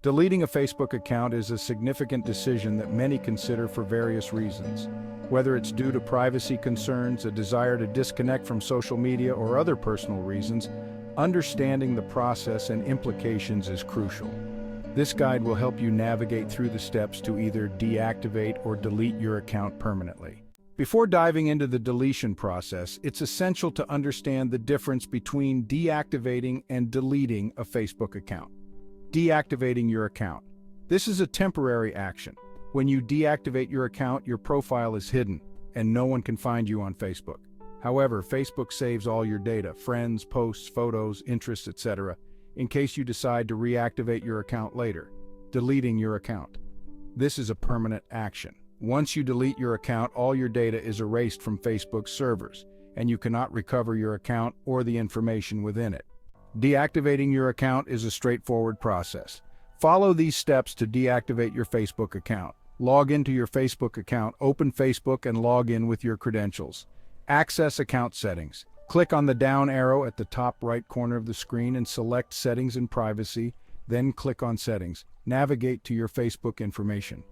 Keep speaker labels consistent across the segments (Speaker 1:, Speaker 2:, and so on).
Speaker 1: Deleting a Facebook account is a significant decision that many consider for various reasons. Whether it's due to privacy concerns, a desire to disconnect from social media, or other personal reasons, understanding the process and implications is crucial. This guide will help you navigate through the steps to either deactivate or delete your account permanently. Before diving into the deletion process, it's essential to understand the difference between deactivating and deleting a Facebook account. Deactivating your account. This is a temporary action. When you deactivate your account, your profile is hidden, and no one can find you on Facebook. However, Facebook saves all your data, friends, posts, photos, interests, etc., in case you decide to reactivate your account later. Deleting your account. This is a permanent action. Once you delete your account, all your data is erased from Facebook's servers, and you cannot recover your account or the information within it. Deactivating your account is a straightforward process. Follow these steps to deactivate your Facebook account. Log into your Facebook account, open Facebook, and log in with your credentials. Access account settings. Click on the down arrow at the top right corner of the screen and select Settings and Privacy, then click on Settings. Navigate to your Facebook information.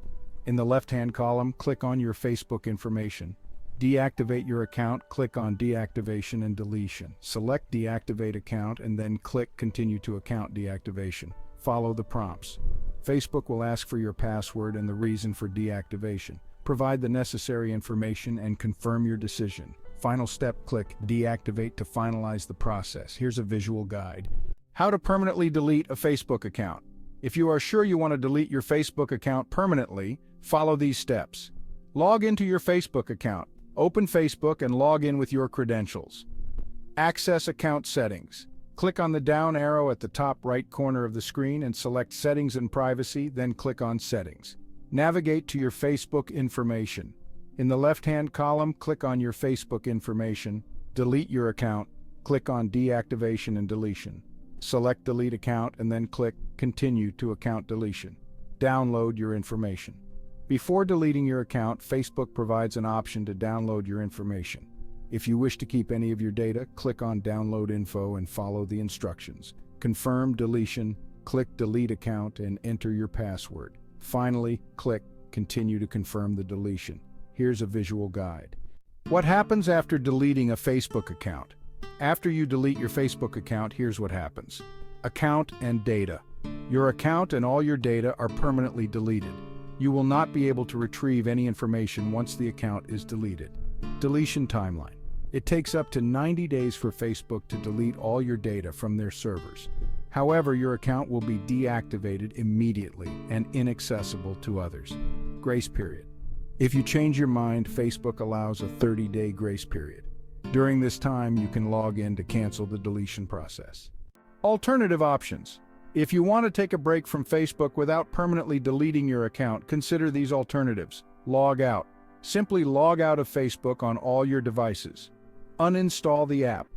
Speaker 1: In the left-hand column, click on your Facebook information. Deactivate your account, click on Deactivation and Deletion. Select Deactivate Account and then click Continue to Account Deactivation. Follow the prompts. Facebook will ask for your password and the reason for deactivation. Provide the necessary information and confirm your decision. Final step, click Deactivate to finalize the process. Here's a visual guide. How to permanently delete a Facebook account. If you are sure you want to delete your Facebook account permanently, follow these steps. Log into your Facebook account. Open Facebook and log in with your credentials. Access account settings. Click on the down arrow at the top right corner of the screen and select Settings and Privacy, then click on Settings. Navigate to your Facebook information. In the left-hand column, click on your Facebook information. Delete your account. Click on Deactivation and Deletion. Select Delete Account and then click Continue to Account Deletion. Download your information. Before deleting your account, Facebook provides an option to download your information. If you wish to keep any of your data, click on Download Info and follow the instructions. Confirm deletion, click Delete Account and enter your password. Finally, click Continue to confirm the deletion. Here's a visual guide. What happens after deleting a Facebook account? After you delete your Facebook account, here's what happens. Account and data. Your account and all your data are permanently deleted. You will not be able to retrieve any information once the account is deleted. Deletion timeline. It takes up to 90 days for Facebook to delete all your data from their servers. However, your account will be deactivated immediately and inaccessible to others. Grace period. If you change your mind, Facebook allows a 30-day grace period. During this time, you can log in to cancel the deletion process. Alternative options. If you want to take a break from Facebook without permanently deleting your account, consider these alternatives. Log out. Simply log out of Facebook on all your devices. Uninstall the app.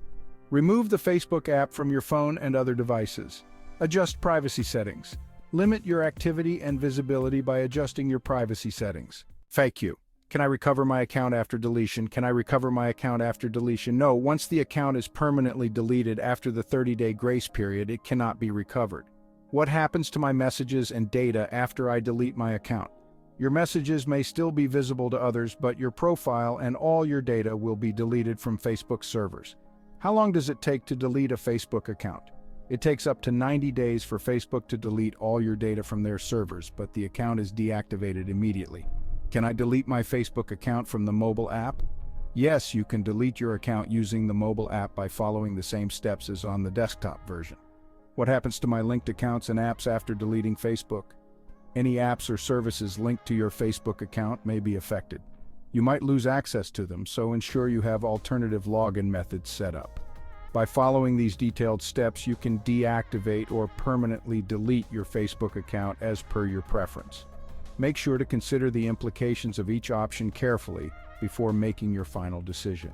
Speaker 1: Remove the Facebook app from your phone and other devices. Adjust privacy settings. Limit your activity and visibility by adjusting your privacy settings. FAQ. Can I recover my account after deletion? Can I recover my account after deletion? No, once the account is permanently deleted after the 30-day grace period, it cannot be recovered. What happens to my messages and data after I delete my account? Your messages may still be visible to others, but your profile and all your data will be deleted from Facebook servers. How long does it take to delete a Facebook account? It takes up to 90 days for Facebook to delete all your data from their servers, but the account is deactivated immediately. Can I delete my Facebook account from the mobile app? Yes, you can delete your account using the mobile app by following the same steps as on the desktop version. What happens to my linked accounts and apps after deleting Facebook? Any apps or services linked to your Facebook account may be affected. You might lose access to them, so ensure you have alternative login methods set up. By following these detailed steps, you can deactivate or permanently delete your Facebook account as per your preference. Make sure to consider the implications of each option carefully before making your final decision.